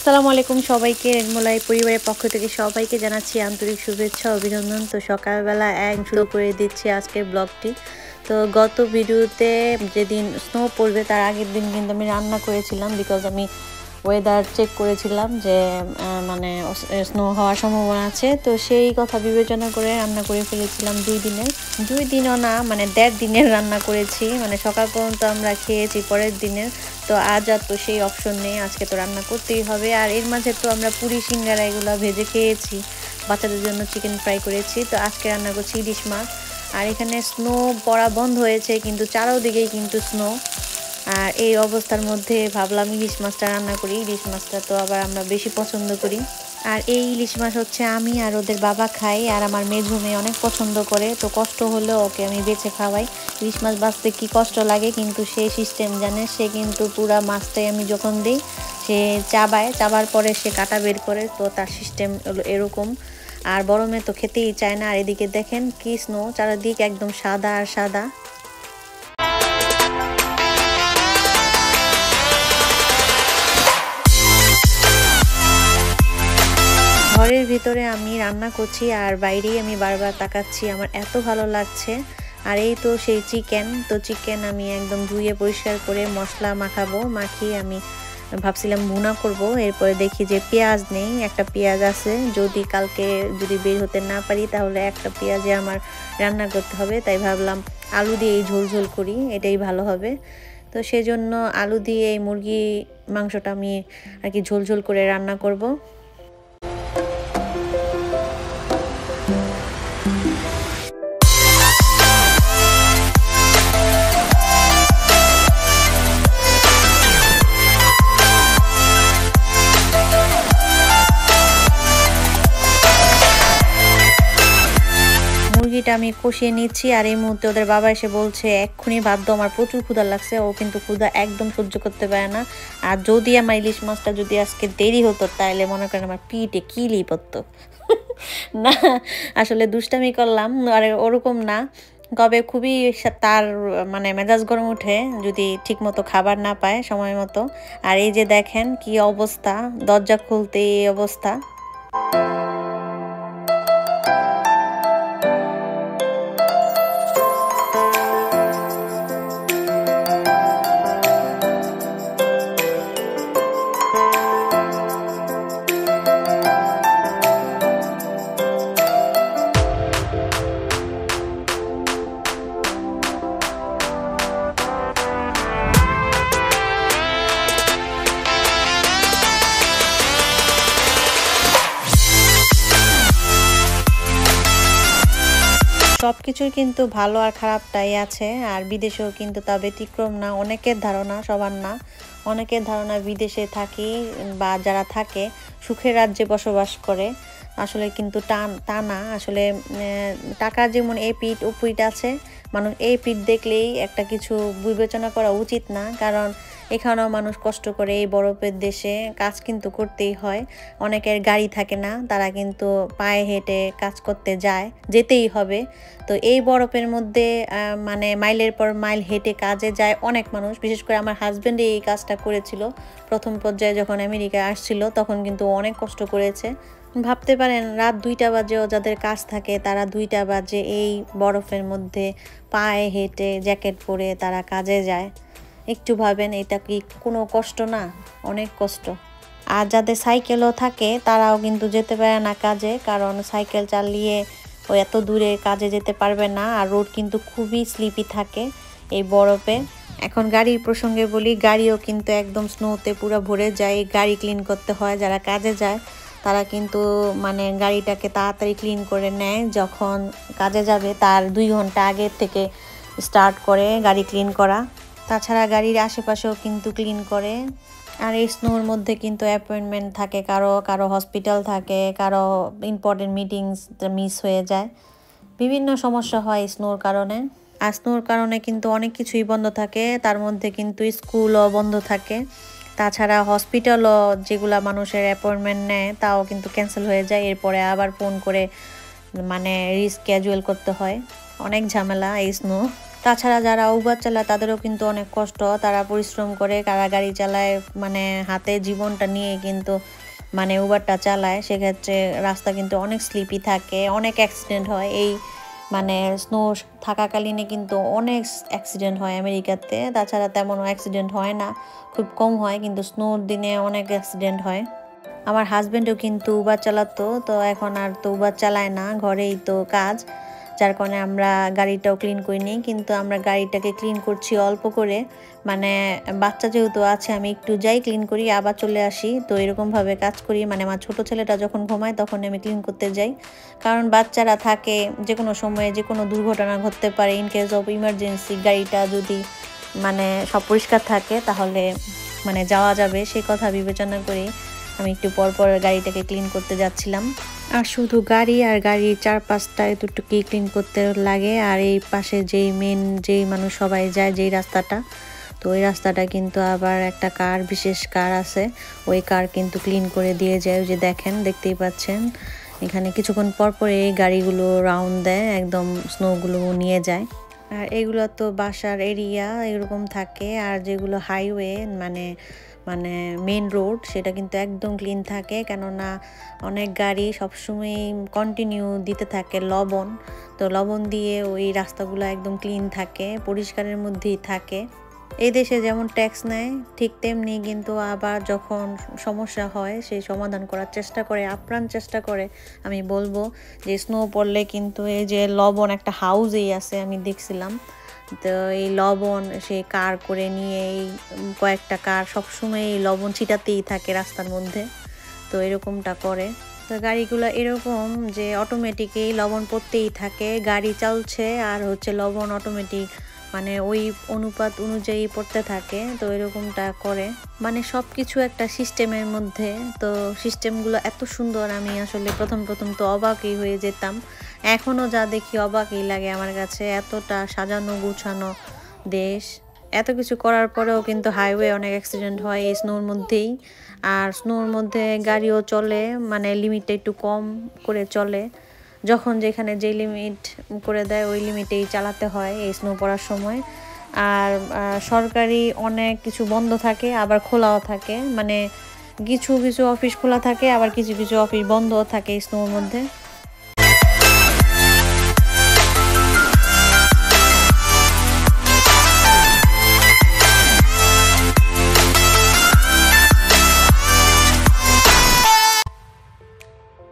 আসসালামু আলাইকুম সবাইকে রেনমোলাই পরিবারের পক্ষ থেকে সবাইকে জানাচ্ছি আন্তরিক শুভেচ্ছা অভিনন্দন। তো সকালবেলা শুরু করে দিচ্ছি আজকের ব্লগটি। তো গত ভিডিওতে যেদিন স্নো পড়বে তার আগের দিন কিন্তু আমি রান্না করেছিলাম, বিকজ আমি ওয়েদার চেক করেছিলাম যে মানে স্নো হওয়ার সম্ভাবনা আছে। তো সেই কথা বিবেচনা করে রান্না করে ফেলেছিলাম 2 দিনও না, মানে 1.5 দিনের রান্না করেছি, মানে সকাল পর্যন্ত আমরা খেয়েছি পরের দিনের। তো আজ আর তো সেই অপশন নেই, আজকে তো রান্না করতেই হবে। আর এর মাঝে তো আমরা পুরি সিঙ্গারা এগুলো ভেজে খেয়েছি, বাচ্চাদের জন্য চিকেন ফ্রাই করেছি। তো আজকে রান্না করছি ইলিশ মাছ। আর এখানে স্নো পড়া বন্ধ হয়েছে, কিন্তু চারোদিকেই কিন্তু স্নো। আর এই অবস্থার মধ্যে ভাবলাম ইলিশ মাছটা রান্না করি। ইলিশ মাছটা তো আবার আমরা বেশি পছন্দ করি। আর এই ইলিশ মাছ হচ্ছে আমি আর ওদের বাবা খাই, আর আমার মেঝো মেয়ে অনেক পছন্দ করে। তো কষ্ট হলেও ওকে আমি বেছে খাওয়াই। ইলিশ মাছ বাছতে কি কষ্ট লাগে, কিন্তু সে সিস্টেম জানে। সে কিন্তু পুরা মাছটাই আমি যখন দিই সে চাবার পরে সে কাটা বের করে। তো তার সিস্টেম এরকম। আর বড় মেয়ে তো খেতেই চায় না। আর এদিকে দেখেন কি স্নো, চারিদিক একদম সাদা আর সাদা। ঘরের ভিতরে আমি রান্না করছি আর বাইরেই আমি বারবার তাকাচ্ছি, আমার এত ভালো লাগছে। আর এই তো সেই চিকেন। তো চিকেন আমি একদম ধুয়ে পরিষ্কার করে মশলা মাখিয়ে আমি ভাবছিলাম ভুনা করব। এরপরে দেখি যে পেঁয়াজ নেই, একটা পেঁয়াজ আছে। কালকে যদি বের হতে না পারি তাহলে একটা পেঁয়াজে আমার রান্না করতে হবে। তাই ভাবলাম আলু দিয়ে এই ঝোল করি, এটাই ভালো হবে। তো সেজন্য আলু দিয়ে এই মুরগি মাংসটা আমি আর কি ঝোল করে রান্না করব। মুরগিটা আমি কষিয়ে নিচ্ছি। আর এই মুহূর্তে ওদের বাবা এসে বলছে এক্ষুনি ভাত দাও, আমার প্রচুর ক্ষুধা লাগছে। ও কিন্তু ক্ষুধা একদম সহ্য করতে পারে না। আর যদি আমার ইলিশ মাছটা যদি আজকে দেরি হতো তাহলে মনে করেন আমার পিঠে কিলি পড়তো। না, আসলে দুষ্টামি করলাম, আর ওরকম না। তবে খুবই তার মানে মেজাজ গরম উঠে যদি ঠিক মতো খাবার না পায় সময় মতো। আর এই যে দেখেন কি অবস্থা, দরজা খুলতে এই অবস্থা। সবকিছুই কিন্তু ভালো আর খারাপটাই আছে। আর বিদেশেও কিন্তু তা ব্যতিক্রম না। অনেকের ধারণা, সবার না, অনেকের ধারণা বিদেশে থাকি বা যারা থাকে সুখের রাজ্যে বসবাস করে। আসলে কিন্তু তা না। আসলে টাকার যেমন এই পিঠ ও পিঠ আছে, মানুষ এই পিঠ দেখলেই একটা কিছু বিবেচনা করা উচিত না। কারণ এখানেও মানুষ কষ্ট করে এই বরফের দেশে কাজ কিন্তু করতেই হয়। অনেকের গাড়ি থাকে না, তারা কিন্তু পায়ে হেঁটে কাজ করতে যেতেই হবে। তো এই বরফের মধ্যে মানে মাইলের পর মাইল হেঁটে কাজে যায় অনেক মানুষ। বিশেষ করে আমার হাজব্যান্ড এই কাজটা করেছিল প্রথম পর্যায়ে, যখন আমেরিকায় আসছিল তখন কিন্তু অনেক কষ্ট করেছে। ভাবতে পারেন রাত 2টা বাজেও যাদের কাজ থাকে তারা 2টা বাজে এই বরফের মধ্যে পায়ে হেঁটে জ্যাকেট পরে তারা কাজে যায়। একটু ভাবেন, এটা কি কোনো কষ্ট না? অনেক কষ্ট। আর যাদের সাইকেলও থাকে তারাও কিন্তু যেতে পারে না কাজে, কারণ সাইকেল চালিয়ে ও এত দূরে কাজে যেতে পারবে না। আর রোড কিন্তু খুবই স্লিপি থাকে এই বরফে। এখন গাড়ির প্রসঙ্গে বলি, গাড়িও কিন্তু একদম স্নোতে পুরো ভরে যায়। গাড়ি ক্লিন করতে হয়, যারা কাজে যায় তারা কিন্তু মানে গাড়িটাকে তাড়াতাড়ি ক্লিন করে নেয়। যখন কাজে যাবে তার 2 ঘন্টা আগে থেকে স্টার্ট করে গাড়ি ক্লিন করা। তাছাড়া গাড়ির আশেপাশেও কিন্তু ক্লিন করে। আর এই স্নোর মধ্যে কিন্তু অ্যাপয়েন্টমেন্ট থাকে, কারো হসপিটাল থাকে, কারো ইম্পর্টেন্ট মিটিংস মিস হয়ে যায়। বিভিন্ন সমস্যা হয় স্নোর কারণে। আর স্নোর কারণে কিন্তু অনেক কিছুই বন্ধ থাকে, তার মধ্যে কিন্তু স্কুলও বন্ধ থাকে। তাছাড়া হসপিটালও যেগুলা মানুষের অ্যাপয়েন্টমেন্ট নেয় তাও কিন্তু ক্যান্সেল হয়ে যায়। এরপরে আবার ফোন করে মানে রিস্কেজুয়াল করতে হয়। অনেক ঝামেলা এই স্নো। তাছাড়া যারা উবার চালায় তাদেরও কিন্তু অনেক কষ্ট, তারা পরিশ্রম করে, কারা গাড়ি চালায়, মানে হাতে জীবনটা নিয়ে কিন্তু মানে উবারটা চালায়। সেক্ষেত্রে রাস্তা কিন্তু অনেক স্লিপি থাকে, অনেক অ্যাক্সিডেন্ট হয়। এই মানে স্নো থাকাকালীনে কিন্তু অনেক অ্যাক্সিডেন্ট হয় আমেরিকাতে। তাছাড়া তেমন অ্যাক্সিডেন্ট হয় না, খুব কম হয়, কিন্তু স্নোর দিনে অনেক অ্যাক্সিডেন্ট হয়। আমার হাজব্যান্ডও কিন্তু উবার চালাতো, তো এখন আর তো উবার চালায় না, ঘরেই তো কাজ, যার কারণে আমরা গাড়িটাও ক্লিন করিনি। কিন্তু আমরা গাড়িটাকে ক্লিন করছি অল্প করে, মানে বাচ্চা যেহেতু আছে আমি একটু যাই ক্লিন করি আবার চলে আসি, তো এরকমভাবে কাজ করি। মানে আমার ছোটো ছেলেটা যখন ঘুমায় তখন আমি ক্লিন করতে যাই, কারণ বাচ্চারা থাকে, যে কোনো সময়ে যে কোনো দুর্ঘটনা ঘটতে পারে। ইন কেস অফ ইমার্জেন্সি গাড়িটা যদি মানে সব পরিষ্কার থাকে তাহলে মানে যাওয়া যাবে, সেই কথা বিবেচনা করি আমি একটু পর পর গাড়িটাকে ক্লিন করতে যাচ্ছিলাম। আর শুধু গাড়ি আর গাড়ির চারপাশটা এতটুকুই ক্লিন করতে লাগে। আর এই পাশে যেই মেন যেই মানুষ সবাই যায় যেই রাস্তাটা, তো ওই রাস্তাটা কিন্তু আবার একটা কার, বিশেষ কার আছে, ওই কার কিন্তু ক্লিন করে দিয়ে যায়। ওই যে দেখতেই পাচ্ছেন এখানে কিছুক্ষণ পর পর এই গাড়িগুলো রাউন্ড দেয়, একদম স্নোগুলো নিয়ে যায়। আর এগুলো তো বাসার এরিয়া এরকম থাকে, আর যেগুলো হাইওয়ে মানে মানে মেন রোড সেটা কিন্তু একদম ক্লিন থাকে, কেননা অনেক গাড়ি সবসময় কন্টিনিউ দিতে থাকে লবণ, তো লবণ দিয়ে ওই রাস্তাগুলো একদম ক্লিন থাকে, পরিষ্কারের মধ্যেই থাকে। এই দেশে যেমন ট্যাক্স নেয় ঠিক তেমনি কিন্তু আবার যখন সমস্যা হয় সেই সমাধান করার চেষ্টা করে, আপ্রাণ চেষ্টা করে। আমি বলবো যে স্নো পড়লে কিন্তু এই যে লবণ একটা হাউসেই আছে আমি দেখছিলাম, তো এই লবণ সে কার করে নিয়ে এই কয়েকটা কার সবসময় এই লবণ ছিটাতেই থাকে রাস্তার মধ্যে, তো এরকমটা করে। তো গাড়িগুলো এরকম যে অটোমেটিকই লবণ পড়তেই থাকে, গাড়ি চলছে আর হচ্ছে লবণ অটোমেটিক মানে ওই অনুপাত অনুযায়ী পড়তে থাকে, তো এরকমটা করে। মানে সব কিছু একটা সিস্টেমের মধ্যে, তো সিস্টেমগুলো এত সুন্দর, আমি আসলে প্রথম তো অবাকই হয়ে যেতাম। এখনও যা দেখি অবাকই লাগে আমার কাছে, এতটা সাজানো গুছানো দেশ। এত কিছু করার পরেও কিন্তু হাইওয়ে অনেক অ্যাক্সিডেন্ট হয় এই স্নোর মধ্যেই। আর স্নোর মধ্যে গাড়িও চলে মানে লিমিটটা একটু কম করে চলে, যখন যেখানে যে লিমিট করে দেয় ওই লিমিটেই চালাতে হয় এই স্নো পড়ার সময়। আর সরকারি অনেক কিছু বন্ধ থাকে আবার খোলাও থাকে, মানে কিছু কিছু অফিস খোলা থাকে আবার কিছু কিছু অফিস বন্ধও থাকে স্নোর মধ্যে।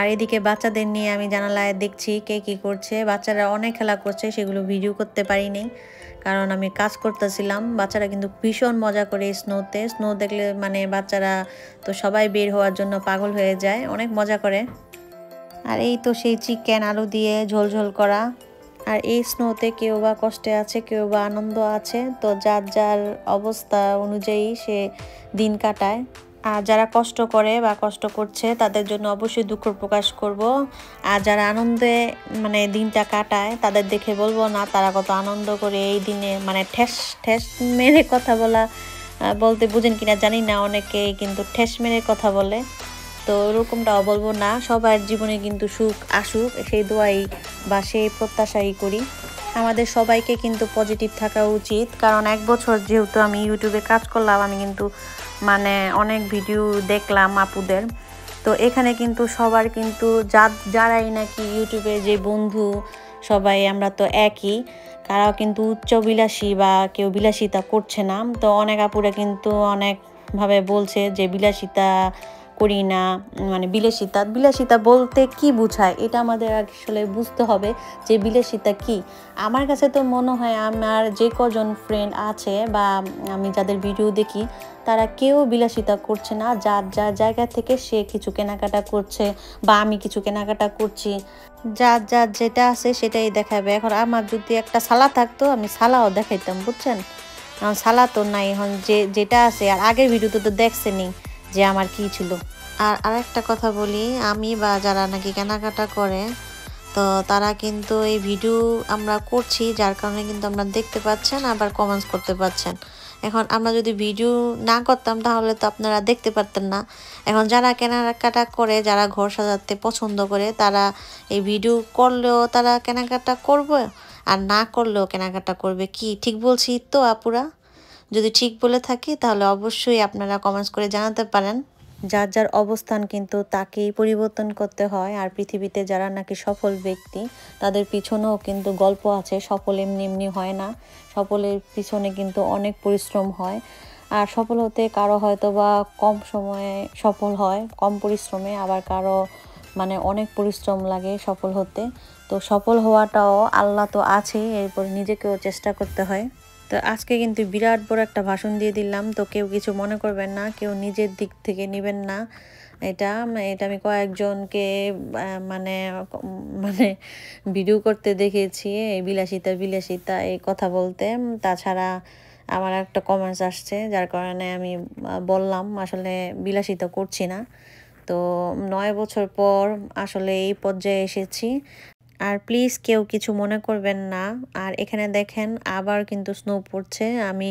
আর এদিকে বাচ্চাদের নিয়ে আমি জানালায় দেখছি কে কি করছে, বাচ্চারা অনেক খেলা করছে, সেগুলো ভিডিও করতে পারিনি কারণ আমি কাজ করতেছিলাম। বাচ্চারা কিন্তু ভীষণ মজা করে স্নোতে, স্নো দেখলে মানে বাচ্চারা তো সবাই বের হওয়ার জন্য পাগল হয়ে যায়, অনেক মজা করে। আর এই তো সেই চিকেন আলু দিয়ে ঝোল ঝোল করা। আর এই স্নোতে কেউ বা কষ্টে আছে কেউ বা আনন্দ আছে, তো যার যার অবস্থা অনুযায়ী সে দিন কাটায়। আর যারা কষ্ট করে বা কষ্ট করছে তাদের জন্য অবশ্যই দুঃখ প্রকাশ করব। আর যারা আনন্দে মানে দিনটা কাটায় তাদের দেখে বলবো না তারা কত আনন্দ করে এই দিনে, মানে ঠেস ঠেস মেরে কথা বলতে বুঝেন কিনা জানি না, অনেকেই কিন্তু ঠেস মেরে কথা বলে, তো এরকমটাও বলবো না। সবার জীবনে কিন্তু সুখ আসুক সেই দোয়াই বা সেই প্রত্যাশাই করি। আমাদের সবাইকে কিন্তু পজিটিভ থাকা উচিত, কারণ 1 বছর যেহেতু আমি ইউটিউবে কাজ করলাম, আমি কিন্তু মানে অনেক ভিডিও দেখলাম আপুদের, তো এখানে কিন্তু সবার কিন্তু যারাই নাকি ইউটিউবে যে বন্ধু সবাই আমরা তো একই, কারাও কিন্তু উচ্চবিলাসী বা কেউ বিলাসিতা করছে না। তো অনেক আপুরা কিন্তু অনেকভাবে বলছে যে বিলাসিতা করি না, মানে বিলাসিতা বলতে কি বোঝায় এটা আমাদের আসলে বুঝতে হবে যে বিলাসিতা কি। আমার কাছে তো মনে হয় আমার যে কজন ফ্রেন্ড আছে বা আমি যাদের ভিডিও দেখি তারা কেউ বিলাসিতা করছে না, যার যার জায়গা থেকে সে কিছু কেনাকাটা করছে বা আমি কিছু কেনাকাটা করছি, যার যার যেটা আছে সেটাই দেখাবে। এখন আমার যদি একটা সালা থাকতো আমি সালাও দেখাইতাম, বুঝছেন, এখন সালা তো নাই, এখন যেটা আছে। আর আগের ভিডিওতে তো দেখছেনই যে আমার কি ছিল। আর আরেকটা কথা বলি, আমি বা যারা নাকি কেনাকাটা করে তো তারা কিন্তু এই ভিডিও আমরা করছি যার কারণে কিন্তু আমরা দেখতে পাচ্ছেন আবার কমেন্টস করতে পাচ্ছেন। এখন আমরা যদি ভিডিও না করতাম তাহলে তো আপনারা দেখতে পারতেন না। এখন যারা কেনাকাটা করে, যারা ঘর সাজাতে পছন্দ করে, তারা এই ভিডিও করলেও তারা কেনাকাটা করবে, আর না করলেও কেনাকাটা করবে। কি ঠিক বলছি তো আপুরা? যদি ঠিক বলে থাকি তাহলে অবশ্যই আপনারা কমেন্টস করে জানাতে পারেন। যার যার অবস্থান কিন্তু তাকেই পরিবর্তন করতে হয়। আর পৃথিবীতে যারা নাকি সফল ব্যক্তি তাদের পিছনেও কিন্তু গল্প আছে। সফল এমনি এমনি হয় না, সফলের পিছনে কিন্তু অনেক পরিশ্রম হয়। আর সফল হতে কারো হয়তো বা কম সময়ে সফল হয়, কম পরিশ্রমে, আবার কারো মানে অনেক পরিশ্রম লাগে সফল হতে। তো সফল হওয়াটাও আল্লাহ তো আছেই, এরপর নিজেকেও চেষ্টা করতে হয়। তো আজকে কিন্তু বিরাট বড় একটা ভাষণ দিয়ে দিলাম, তো কেউ কিছু মনে করবেন না, কেউ নিজের দিক থেকে নেবেন না। এটা এটা আমি কয়েকজনকে মানে মানে ভিডিও করতে দেখেছি, এই বিলাসিতা বিলাসিতা এই কথা বলতে। তাছাড়া আমার একটা কমেন্টস আসছে, যার কারণে আমি বললাম আসলে বিলাসিতা করছি না। তো 9 বছর পর আসলে এই পর্যায়ে এসেছি। আর প্লিজ কেউ কিছু মনে করবেন না। আর এখানে দেখেন আবার কিন্তু স্নো পড়ছে। আমি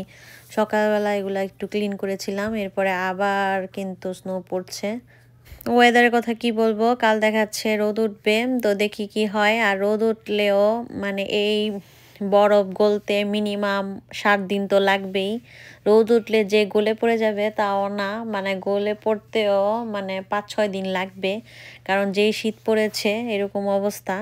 সকালবেলা এগুলা একটু ক্লিন করেছিলাম, এরপরে আবার কিন্তু স্নো পড়ছে। ওয়েদারের কথা কি বলবো, কাল দেখাচ্ছে রোদ উঠবে, তো দেখি কি হয়। আর রোদ উঠলেও মানে এই বরফ গলতে মিনিমাম 7 দিন তো লাগবেই। রোদ উঠলে যে গলে পড়ে যাবে তাও না, মানে গলে পড়তেও মানে 5-6 দিন লাগবে, কারণ যেই শীত পড়েছে এরকম অবস্থা।